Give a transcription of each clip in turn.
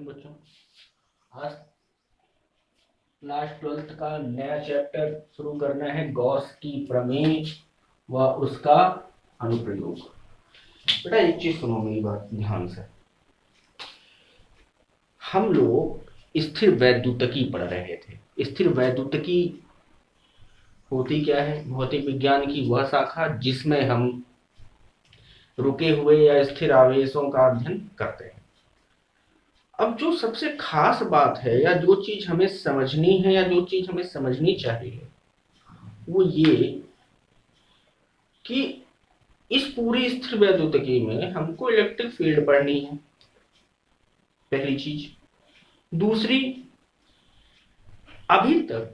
बच्चों, आज class 12th का नया चैप्टर शुरू करना है, गॉस की प्रमेय व उसका अनुप्रयोग। बेटा एक चीज सुनो मेरी बात ध्यान से। हम लोग स्थिर वैद्युतिकी पढ़ रहे थे। स्थिर वैद्युतिकी होती क्या है? भौतिक विज्ञान की वह शाखा जिसमें हम रुके हुए या स्थिर आवेशों का अध्ययन करते हैं। अब जो सबसे खास बात है या जो चीज हमें समझनी है या जो चीज हमें समझनी चाहिए वो ये कि इस पूरी स्थिर वैद्युतिकी में हमको इलेक्ट्रिक फील्ड पढ़नी है, पहली चीज। दूसरी, अभी तक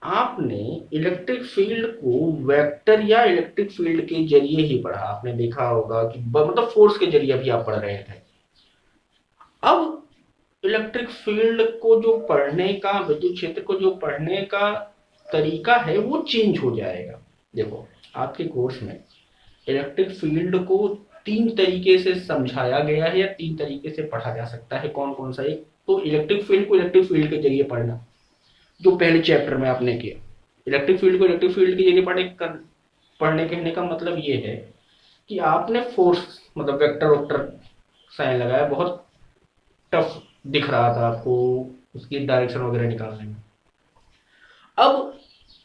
आपने इलेक्ट्रिक फील्ड को वेक्टर या इलेक्ट्रिक फील्ड के जरिए ही पढ़ा। आपने देखा होगा कि मतलब फोर्स के जरिए भी आप पढ़ रहे थे। अब इलेक्ट्रिक फील्ड को जो पढ़ने का, विद्युत क्षेत्र को जो पढ़ने का तरीका है वो चेंज हो जाएगा। देखो, आपके कोर्स में इलेक्ट्रिक फील्ड को तीन तरीके से समझाया गया है या तीन तरीके से पढ़ा जा सकता है। कौन कौन सा? एक तो इलेक्ट्रिक फील्ड को इलेक्ट्रिक फील्ड के जरिए पढ़ना, जो पहले चैप्टर में आपने किया। इलेक्ट्रिक फील्ड को इलेक्ट्रिक फील्ड के जरिए पढ़ने कहने का मतलब ये है कि आपने फोर्स मतलब वेक्टर वेक्टर साइन लगाया, बहुत टफ दिख रहा था आपको उसकी डायरेक्शन वगैरह निकालने में। अब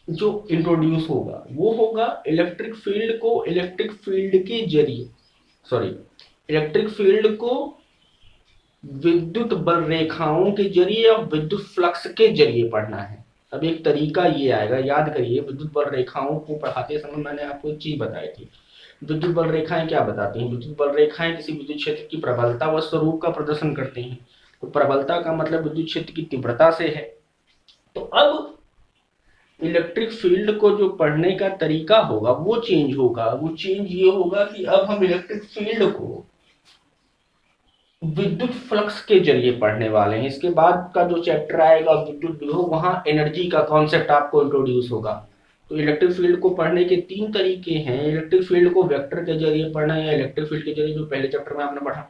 जो इंट्रोड्यूस होगा वो होगा इलेक्ट्रिक फील्ड को इलेक्ट्रिक फील्ड के जरिए, सॉरी, इलेक्ट्रिक फील्ड को विद्युत बल रेखाओं के जरिए या विद्युत फ्लक्स के जरिए पढ़ना है। अब एक तरीका ये आएगा, याद करिए, विद्युत बल रेखाओं को पढ़ाते समय मैंने आपको एक चीज बताई थी। विद्युत बल रेखाएं क्या बताती हैं? विद्युत बल रेखाएं किसी विद्युत क्षेत्र की प्रबलता व स्वरूप का प्रदर्शन करती हैं। तो प्रबलता का मतलब विद्युत क्षेत्र की तीव्रता से है। तो अब इलेक्ट्रिक फील्ड को जो पढ़ने का तरीका होगा वो चेंज होगा। वो चेंज ये होगा कि अब हम इलेक्ट्रिक फील्ड को विद्युत फ्लक्स के जरिए पढ़ने वाले हैं। इसके बाद का जो चैप्टर आएगा विद्युत विभव, वहां एनर्जी का कॉन्सेप्ट आपको इंट्रोड्यूस होगा। तो इलेक्ट्रिक फील्ड को पढ़ने के तीन तरीके हैं। इलेक्ट्रिक फील्ड को वेक्टर के जरिए पढ़ना या इलेक्ट्रिक फील्ड के जरिए, जो पहले चैप्टर में आपने पढ़ा।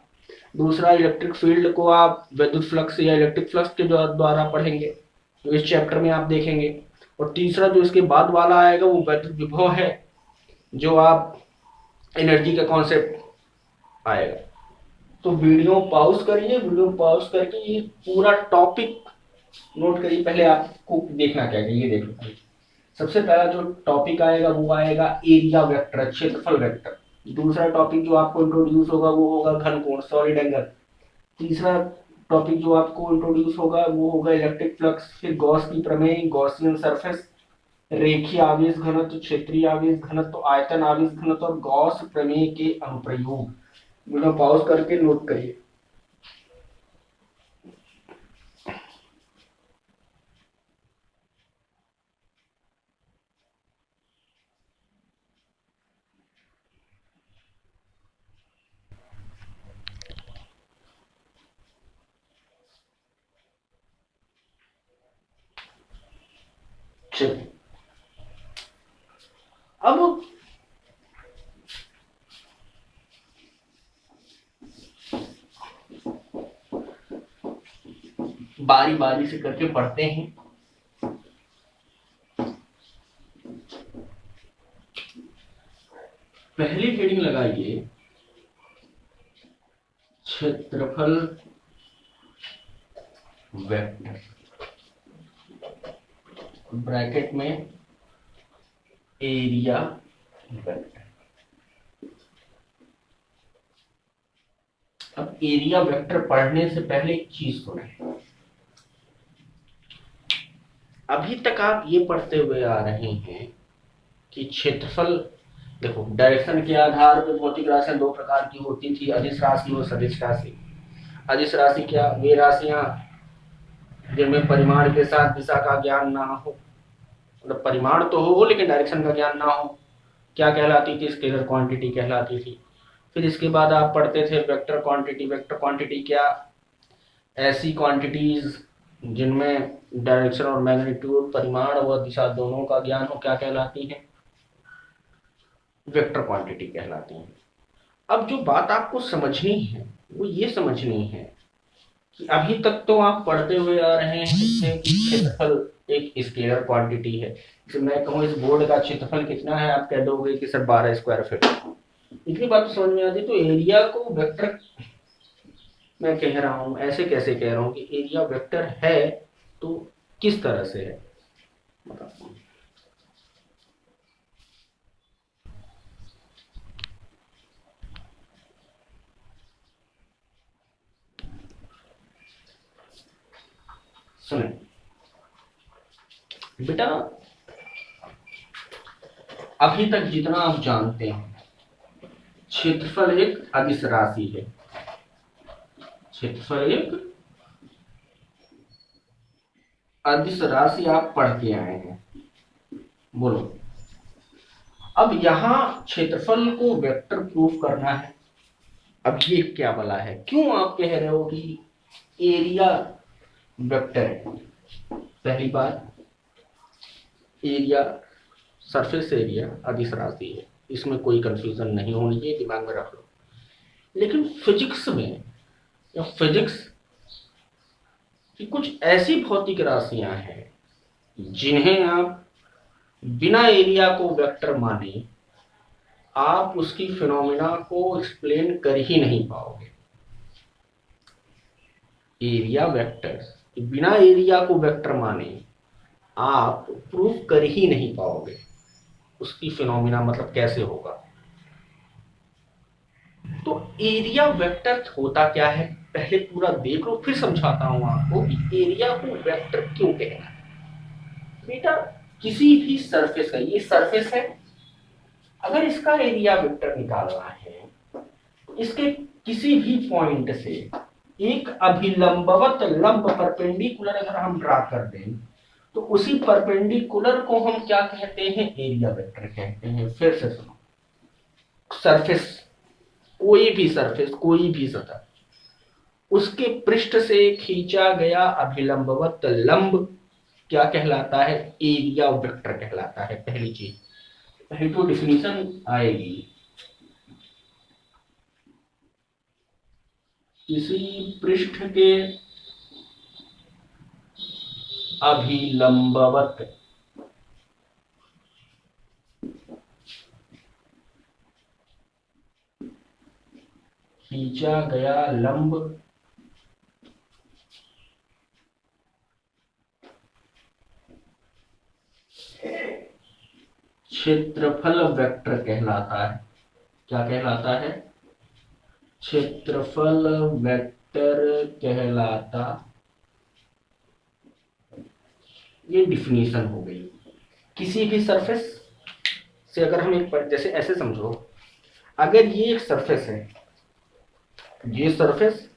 दूसरा, इलेक्ट्रिक फील्ड को आप विद्युत फ्लक्स या इलेक्ट्रिक फ्लक्स के द्वारा पढ़ेंगे, तो इस चैप्टर में आप देखेंगे। और तीसरा जो इसके बाद वाला आएगा वो विद्युत विभव है, जो आप एनर्जी का कॉन्सेप्ट आएगा। तो वीडियो पॉज करिए, वीडियो पॉज करके ये पूरा टॉपिक नोट करिए। पहले आपको देखना क्या है ये देखो। सबसे पहला जो टॉपिक आएगा वो आएगा एरिया वेक्टर, क्षेत्रफल वेक्टर। दूसरा टॉपिक जो आपको इंट्रोड्यूस होगा वो होगा घन कोण, सॉलिड एंगल। तीसरा टॉपिक जो आपको इंट्रोड्यूस होगा वो होगा इलेक्ट्रिक फ्लक्स, फिर गॉस की प्रमेय, गॉसियन सरफेस, रेखीय आवेश घनत्व, क्षेत्रीय आवेश घनत्व, आयतन आवेश घनत्व और गॉस प्रमेय के अनुप्रयोग। वीडियो पॉज करके नोट करिए। चलिए, अब बारी बारी से करके पढ़ते हैं। पहली हेडिंग लगाइए क्षेत्रफल वेक्टर, ब्रैकेट में एरिया वेक्टर। अब एरिया वेक्टर पढ़ने से पहले एक चीज सुने। अभी तक आप ये पढ़ते हुए आ रहे हैं कि क्षेत्रफल, देखो, डायरेक्शन के आधार पर भौतिक राशियां दो प्रकार की होती थी, अदिश राशि और सदिश राशि। अदिश राशि क्या? वे राशियां जिनमें परिमाण के साथ दिशा का ज्ञान ना हो, मतलब परिमाण तो हो लेकिन डायरेक्शन का ज्ञान ना हो, क्या कहलाती थी? स्केलर क्वांटिटी कहलाती थी। फिर इसके बाद आप पढ़ते थे वेक्टर क्वांटिटी। वेक्टर क्वांटिटी क्या? ऐसी क्वांटिटीज जिनमें डायरेक्शन और मैग्नीट्यूड, परिमाण व दिशा दोनों का ज्ञान हो, क्या कहलाती हैं? वेक्टर क्वांटिटी कहलाती हैं। अब जो बात आपको समझनी है वो ये समझनी है कि अभी तक तो आप पढ़ते हुए आ रहे हैं इससे कि क्षेत्रफल एक स्केलर क्वांटिटी है। जैसे मैं कहूँ इस बोर्ड का क्षेत्रफल कितना है, आप कह दोगे कि सर 12 स्क्वायर फीट। इतनी बात तो समझ में आती। तो एरिया को वेक्टर मैं कह रहा हूँ, ऐसे कैसे कह रहा हूँ कि एरिया वेक्टर है, तो किस तरह से है बताओ। सुने बेटा, अभी तक जितना आप जानते हैं, क्षेत्रफल एक अदिश राशि है। क्षेत्रफल एक अदिश राशि आप पढ़ के आए हैं। बोलो, अब यहां क्षेत्रफल को वेक्टर प्रूफ करना है। अब ये क्या बला है, क्यों आप कह रहे हो कि एरिया वेक्टर है? पहली बात, एरिया सरफेस एरिया अदिश राशि है, इसमें कोई कंफ्यूजन नहीं होनी चाहिए, दिमाग में रख लो। लेकिन फिजिक्स में या फिजिक्स की कुछ ऐसी भौतिक राशियां हैं जिन्हें आप बिना एरिया को वेक्टर माने आप उसकी फिनोमिना को एक्सप्लेन कर ही नहीं पाओगे। एरिया वेक्टर, बिना एरिया को वेक्टर माने आप प्रूफ कर ही नहीं पाओगे उसकी फिनोमिना मतलब कैसे होगा। तो एरिया वेक्टर होता क्या है, पहले पूरा देख लो, फिर समझाता हूं आपको कि एरिया को वेक्टर क्यों कहना है। बेटा, किसी भी सरफेस का, ये सरफेस है, अगर इसका एरिया वेक्टर निकालना है, इसके किसी भी पॉइंट से एक अभिलंबवत लंब परपेंडिकुलर अगर हम ड्रा कर दें, तो उसी परपेंडिकुलर को हम क्या कहते हैं, एरिया वेक्टर कहते हैं। फिर से सुनो, सरफेस, कोई भी सरफेस, कोई भी सतह, उसके पृष्ठ से खींचा गया अभिलंबवत लंब क्या कहलाता है, एरिया वेक्टर कहलाता है। पहली चीज, पहली तो डिफिनीशन आएगी, किसी पृष्ठ के अभिलंबवत खींचा गया लंब क्षेत्रफल वेक्टर कहलाता है। क्या कहलाता है, क्षेत्रफल वेक्टर कहलाता। ये डिफिनीशन हो गई। किसी भी सरफेस से अगर हम एक जैसे ऐसे समझो, अगर ये एक सरफेस है, ये सरफेस,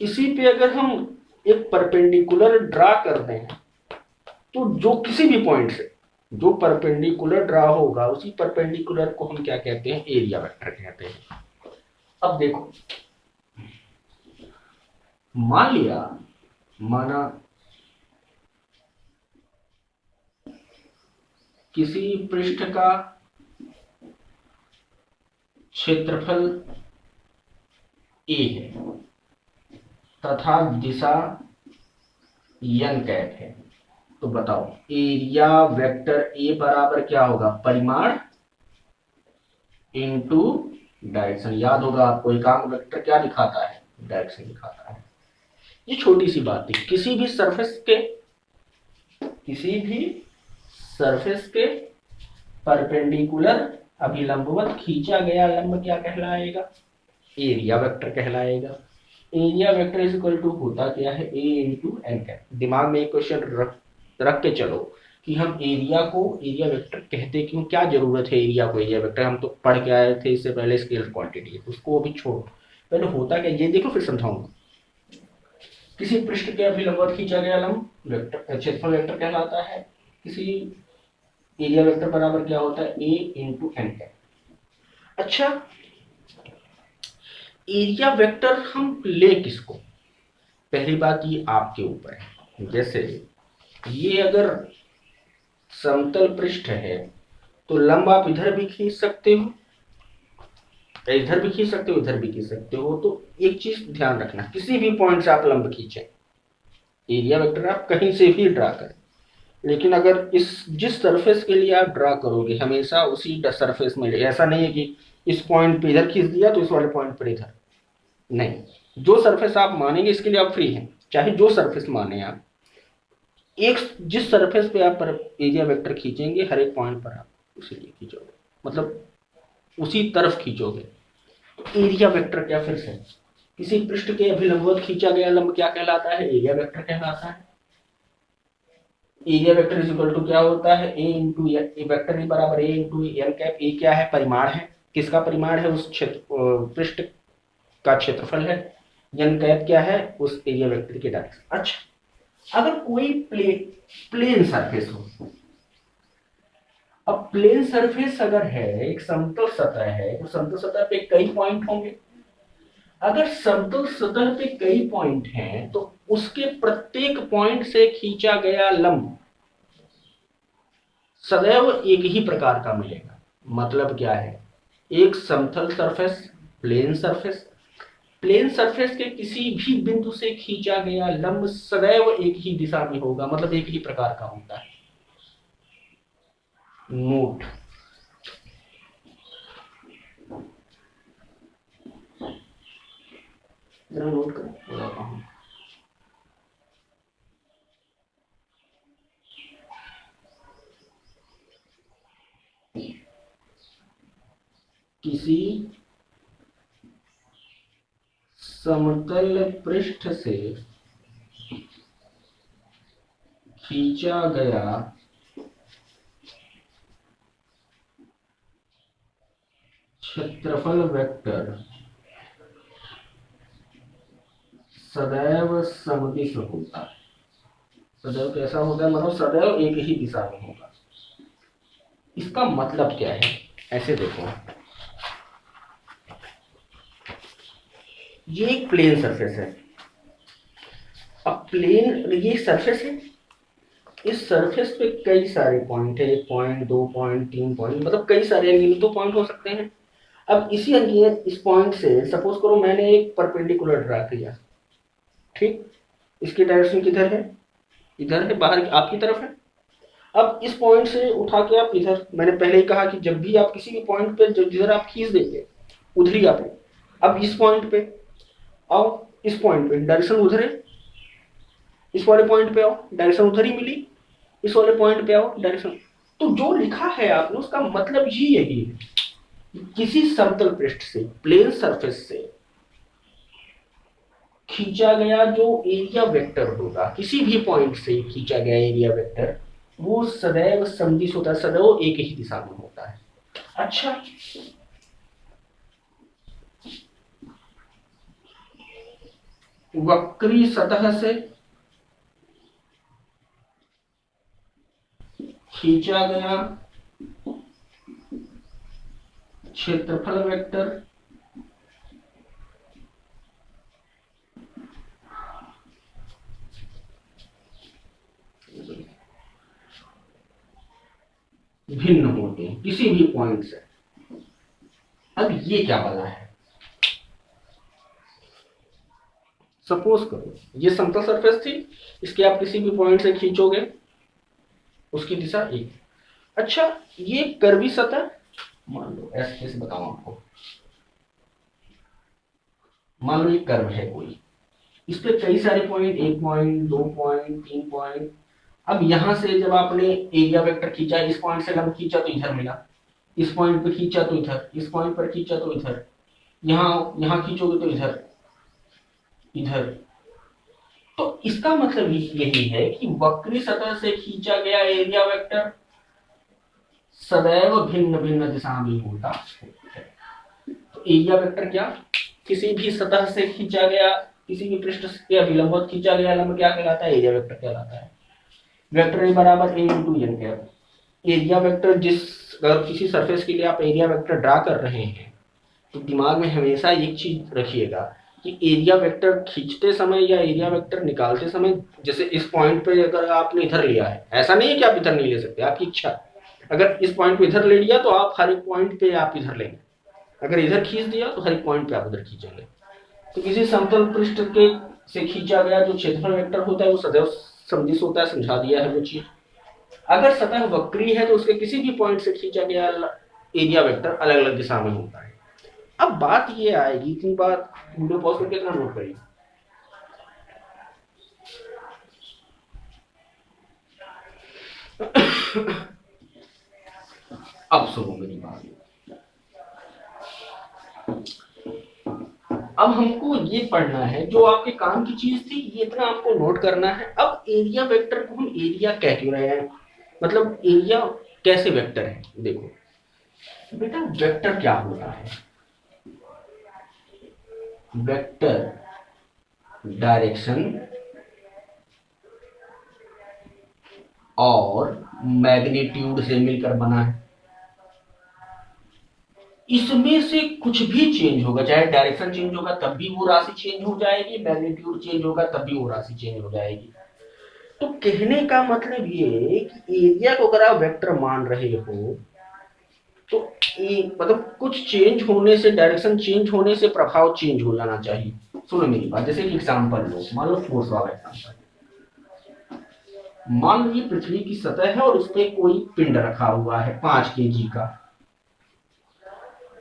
इसी पे अगर हम एक परपेंडिकुलर ड्रा कर दें, तो जो किसी भी पॉइंट से जो परपेंडिकुलर ड्रा होगा, उसी परपेंडिकुलर को हम क्या कहते हैं, एरिया वेक्टर कहते हैं। अब देखो, मान लिया, माना किसी पृष्ठ का क्षेत्रफल ए है तथा दिशा n कैप है, तो बताओ एरिया वेक्टर ए बराबर क्या होगा, परिमाण इनटू डायरेक्शन। याद होगा आपको, एकांक वेक्टर क्या दिखाता है, डायरेक्शन दिखाता है। ये छोटी सी बात थी। किसी भी सरफेस के परपेंडिकुलर अभिलंबवत खींचा गया लंब क्या कहलाएगा, एरिया वेक्टर कहलाएगा। Area vector is equal to होता क्या है, ए इंटू एन कैप। दिमाग में एक क्वेश्चन रख के चलो कि हम एरिया को एरिया वेक्टर कहते क्यों, क्या जरूरत है एरिया को एरिया वेक्टर, हम तो पढ़ के आए थे इससे पहले स्केलर क्वांटिटी, उसको अभी छोड़ो, पहले होता क्या ये देखो, फिर समझाऊंगा। किसी पृष्ठ के अभिलंबवत खींचा गया लंब वेक्टर क्षेत्रफल वेक्टर कहलाता है। किसी एरिया वेक्टर बराबर क्या होता है, ए इंटू एन कैप। अच्छा, एरिया वेक्टर हम ले किसको, पहली बात ये आपके ऊपर है। जैसे ये अगर समतल पृष्ठ है, तो लंब आप इधर भी खींच सकते हो या इधर भी खींच सकते हो, इधर भी खींच सकते हो। तो एक चीज ध्यान रखना, किसी भी पॉइंट से आप लंब खींचे, एरिया वेक्टर आप कहीं से भी ड्रा करें, लेकिन अगर जिस सरफेस के लिए आप ड्रा करोगे हमेशा उसी सरफेस में, ऐसा नहीं है कि इस पॉइंट पे इधर खींच दिया तो इस वाले पॉइंट पर इधर, नहीं। जो सरफेस आप मानेंगे इसके लिए आप फ्री हैं, चाहे जो सरफेस माने आप, एक जिस सरफेस पे आप पर एरिया वेक्टर खींचेंगे हर एक पॉइंट पर आप उसी लिए खींचोगे, मतलब उसी तरफ खींचोगे। एरिया वेक्टर क्या, फिर से किसी पृष्ठ के अभिलंबवत खींचा गया लंब क्या कहलाता है, एरिया वेक्टर कहलाता है। Area vector is equal to क्या होता है, A into A vector A बराबर A into N cap. A क्या है, परिमाण है, किसका परिमाण है, उस क्षेत्र पृष्ठ का क्षेत्रफल है। एन कैप क्या है, उस एरिया वेक्टर के डायरेक्शन। अच्छा, अगर कोई प्लेन सरफेस हो, अब प्लेन सरफेस अगर है, एक समतल सतह है, तो समतल सतह पे कई पॉइंट होंगे। अगर समतल सतह पे कई पॉइंट हैं तो उसके प्रत्येक पॉइंट से खींचा गया लंब सदैव एक ही प्रकार का मिलेगा। मतलब क्या है, एक समतल surface, plane surface, plane surface के किसी भी बिंदु से खींचा गया लंब सदैव एक ही दिशा में होगा, मतलब एक ही प्रकार का होता है। नोट, जरा नोट करें। किसी समतल पृष्ठ से खींचा गया क्षेत्रफल वेक्टर सदैव समदिश होता है। सदैव कैसा होगा, मतलब सदैव एक ही दिशा में होगा। इसका मतलब क्या है, ऐसे देखो, ये एक प्लेन सरफेस है। अब प्लेन ये सरफेस है, इस सरफेस पे कई सारे पॉइंट है, 1 पॉइंट, 2 पॉइंट, 3 पॉइंट, मतलब कई सारे अनगिनत पॉइंट हो सकते हैं। अब इस पॉइंट से सपोज करो मैंने एक परपेंडिकुलर ड्रा किया, ठीक, इसकी डायरेक्शन किधर है, इधर है, बाहर आपकी तरफ है। अब इस पॉइंट से उठा के आप इधर, मैंने पहले ही कहा कि जब भी आप किसी भी पॉइंट पे जिधर आप खींच देंगे उधर ही आप, अब इस पॉइंट पे आओ, इस पॉइंट पे डायरेक्शन उधर है, इस वाले पॉइंट पे आओ डायरेक्शन उधर ही मिली, इस वाले पॉइंट पे आओ डायरेक्शन। तो जो लिखा है आपने उसका मतलब ही यही है, किसी समतल पृष्ठ से, प्लेन सरफेस से खींचा गया जो एरिया वेक्टर होगा, किसी भी पॉइंट से खींचा गया एरिया वेक्टर, वो सदैव समदिश होता है, सदैव एक ही दिशा में होता है। अच्छा, वक्री सतह से खींचा गया क्षेत्रफल वेक्टर भिन्न होते हैं किसी भी पॉइंट से। अब ये क्या वाला है, सपोज करो ये समतल सरफेस थी, इसके आप किसी भी पॉइंट से खींचोगे उसकी दिशा एक। अच्छा, ये कर्वी सतह, मान लो ऐसे, कैसे बताऊं आपको, मान लो ये कर्व है कोई, इस पे कई सारे पॉइंट, 1 पॉइंट, 2 पॉइंट, 3 पॉइंट। अब यहां से जब आपने एरिया वेक्टर खींचा, इस पॉइंट से लंब खींचा तो इधर मिला, इस पॉइंट पे खींचा तो इधर, इस पॉइंट पर खींचा तो इधर, यहां खींचोगे तो इधर, इधर। तो इसका मतलब यही है कि वक्री सतह से खींचा गया एरिया वेक्टर सदैव भिन्न भिन्न दिशा में होता है। तो एरिया वेक्टर क्या, किसी भी सतह से खींचा गया, किसी भी पृष्ठ के अभिलंबवत खींचा गया लंब क्या कहलाता है, एरिया वेक्टर कहलाता है। वेक्टर ए बराबर A into N cap. Area vector अगर किसी सरफेस के लिए आप एरिया वेक्टर ड्रा कर रहे हैं तो दिमाग में हमेशा एक चीज रखिएगा कि एरिया वेक्टर खींचते समय या एरिया वेक्टर निकालते समय, जैसे इस पॉइंट पे अगर आपने इधर लिया है, ऐसा नहीं है कि आप इधर नहीं ले सकते, आपकी इच्छा। अगर इस पॉइंट पे इधर ले लिया तो आप हर एक पॉइंट पे आप इधर लेंगे, अगर इधर खींच दिया तो हर एक पॉइंट पे आप उधर खींचेंगे। तो किसी समतल पृष्ठ के से खींचा गया जो क्षेत्रफल वेक्टर होता है वो सदैव सदिश होता है, समझा दिया है वो चीज। अगर सतह वक्री है तो उसके किसी भी पॉइंट से खींचा गया एरिया वेक्टर अलग अलग दिशा में होता है। अब बात ये आएगी, इतनी बात वीडियो पॉज करके इतना नोट करिए। अब सुनो मेरी बात। अब हमको ये पढ़ना है, जो आपके काम की चीज थी ये इतना आपको नोट करना है। अब एरिया वेक्टर को हम एरिया कह क्यों रहे हैं, मतलब एरिया कैसे वेक्टर है। देखो बेटा, वेक्टर क्या होता है? वेक्टर डायरेक्शन और मैग्नीट्यूड से मिलकर बना है। इसमें से कुछ भी चेंज होगा, चाहे डायरेक्शन चेंज होगा तब भी वो राशि चेंज हो जाएगी, मैग्नीट्यूड चेंज होगा तब भी वो राशि चेंज हो जाएगी। तो कहने का मतलब ये कि एरिया को अगर आप वेक्टर मान रहे हो तो मतलब कुछ चेंज होने से, डायरेक्शन चेंज होने से प्रभाव चेंज हो जाना चाहिए। सुनो मेरी बात, जैसे कि एग्जांपल लो, मान लो फोर्स वाला एग्जांपल। मान लीजिए पृथ्वी की सतह है और उस पर कोई पिंड रखा हुआ है 5 kg का।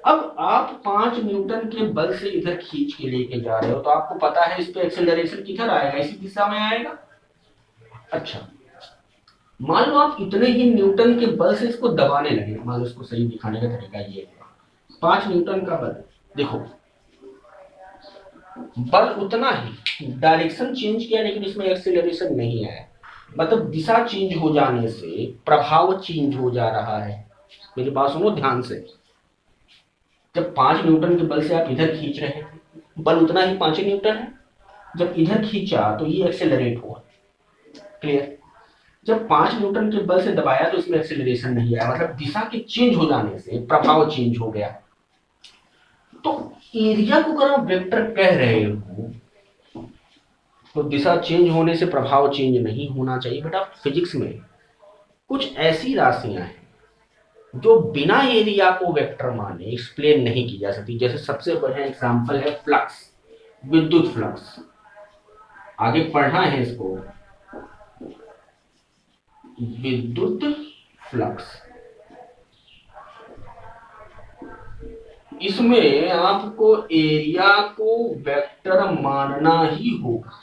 अब आप 5 न्यूटन के बल से इधर खींच के लेके जा रहे हो, तो आपको पता है इस पे एक्सेलरेशन किधर आएगा, इसी दिशा में आएगा। अच्छा, मान लो आप इतने ही न्यूटन के बल से इसको दबाने लगे। मान लो इसको सही दिखाने का तरीका ये, 5 न्यूटन का बल, देखो बल उतना ही, डायरेक्शन चेंज किया लेकिन इसमें एक्सेलरेशन नहीं आया, मतलब दिशा चेंज हो जाने से प्रभाव चेंज हो जा रहा है। मेरी बात सुनो ध्यान से। जब 5 न्यूटन के बल से आप इधर खींच रहे थे, बल उतना ही 5 न्यूटन है, जब इधर खींचा तो ये एक्सेलरेट हुआ। क्लियर? जब 5 न्यूटन के बल से दबाया तो इसमें एक्सेलरेशन नहीं आया, मतलब दिशा के चेंज हो जाने से प्रभाव चेंज हो गया। तो एरिया को अगर आप वेक्टर कह रहे हो तो दिशा चेंज होने से प्रभाव चेंज नहीं होना चाहिए। बेटा फिजिक्स में कुछ ऐसी राशियां हैं जो बिना एरिया को वेक्टर माने एक्सप्लेन नहीं की जा सकती। जैसे सबसे बढ़िया एग्जांपल है फ्लक्स, विद्युत फ्लक्स। आगे पढ़ना है इसको, विद्युत फ्लक्स। इसमें आपको एरिया को वेक्टर मानना ही होगा,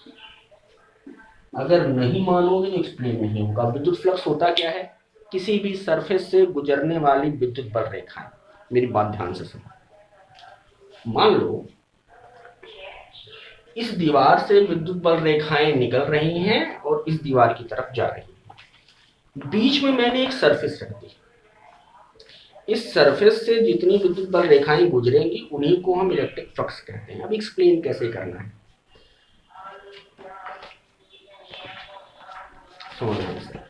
अगर नहीं मानोगे तो एक्सप्लेन नहीं होगा। विद्युत फ्लक्स होता क्या है? किसी भी सरफेस से गुजरने वाली विद्युत बल रेखाएं। मेरी बात ध्यान से सुनो। मान लो इस दीवार से विद्युत बल रेखाएं निकल रही हैं और इस दीवार की तरफ जा रही हैं। बीच में मैंने एक सरफेस रख दी। इस सरफेस से जितनी विद्युत बल रेखाएं गुजरेंगी उन्हीं को हम इलेक्ट्रिक फ्लक्स कहते हैं। अब एक्सप्लेन कैसे करना है, समझना है।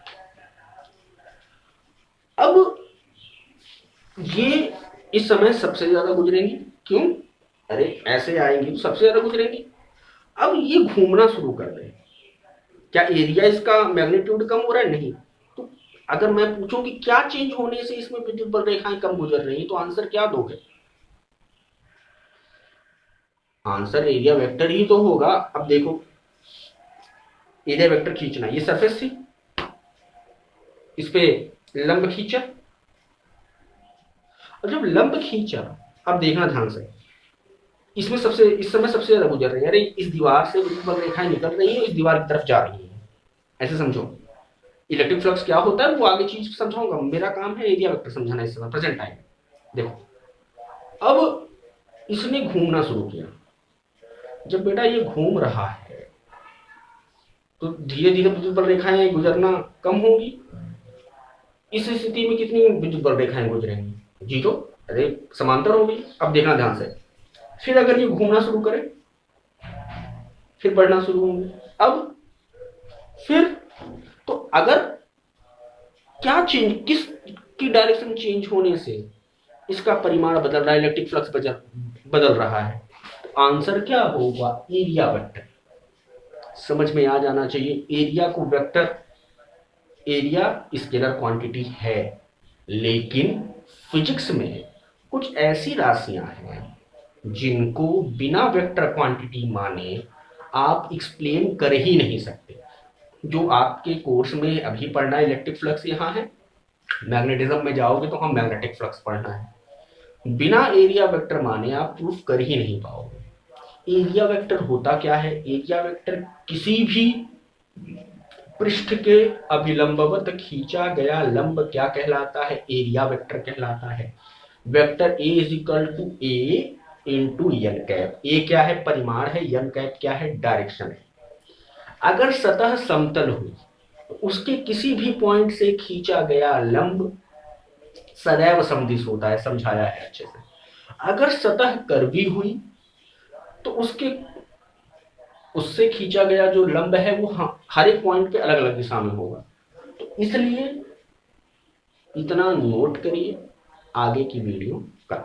अब ये इस समय सबसे ज्यादा गुजरेंगी, क्यों? अरे ऐसे आएंगी तो सबसे ज्यादा गुजरेंगी। अब ये घूमना शुरू कर रहे हैं, क्या एरिया इसका मैग्नीट्यूड कम हो रहा है? नहीं। तो अगर मैं पूछूं कि क्या चेंज होने से इसमें विद्युत बल रेखाएं कम गुजर रही हैं, तो आंसर क्या दोगे? आंसर एरिया वेक्टर ही तो होगा। अब देखो, एरिया वेक्टर खींचना, ये सरफेस थी, इस पे लंब खींचा, और जब लंब खींचा, अब देखना ध्यान से, इसमें सबसे इस समय सबसे ज्यादा गुजर रही है। अरे इस दीवार से विद्युत बल रेखाएं निकल रही है, इस दीवार की तरफ जा रही है, ऐसे समझो। इलेक्ट्रिक फ्लक्स क्या होता है वो आगे चीज समझाऊंगा, मेरा काम है एरिया वेक्टर समझाना इस समय प्रेजेंट टाइम। देखो अब इसने घूमना शुरू किया। जब बेटा ये घूम रहा है तो धीरे धीरे विद्युत बल रेखाएं गुजरना कम होगी। इस स्थिति में कितनी विद्युत बल रेखाएं गुजरेंगी? 0। अरे समांतर हो गई। अब देखना ध्यान से, फिर अगर ये घूमना शुरू करे फिर बढ़ना शुरू होंगे। अब फिर तो अगर क्या चेंज, किस की डायरेक्शन चेंज होने से इसका परिमाण बदल रहा है, इलेक्ट्रिक फ्लक्स बदल रहा है, तो आंसर क्या होगा? Area vector. समझ में आ जाना चाहिए, एरिया को वेक्टर, एरिया स्केलर क्वांटिटी है, लेकिन फिजिक्स में कुछ ऐसी राशियां हैं जिनको बिना वेक्टर क्वांटिटी माने आप एक्सप्लेन कर ही नहीं सकते। जो आपके कोर्स में अभी पढ़ना है इलेक्ट्रिक फ्लक्स यहाँ है, मैग्नेटिज्म में जाओगे तो हम मैग्नेटिक फ्लक्स पढ़ना है। बिना एरिया वेक्टर माने आप प्रूफ कर ही नहीं पाओगे। एरिया वेक्टर होता क्या है? एरिया वेक्टर किसी भी पृष्ठ के अभिलंबवत खींचा गया लंब क्या कहलाता है? एरिया वेक्टर कहलाता है। Vector A is equal to A into N cap. A क्या है? परिमाण है। एन कैप क्या है? डायरेक्शन है। अगर सतह समतल हुई तो उसके किसी भी पॉइंट से खींचा गया लंब सदैव समदिश होता है, समझाया है अच्छे से। अगर सतह कर्वी हुई तो उससे खींचा गया जो लंब है वो हर एक पॉइंट पे अलग अलग दिशा में होगा। तो इसलिए इतना नोट करिए, आगे की वीडियो का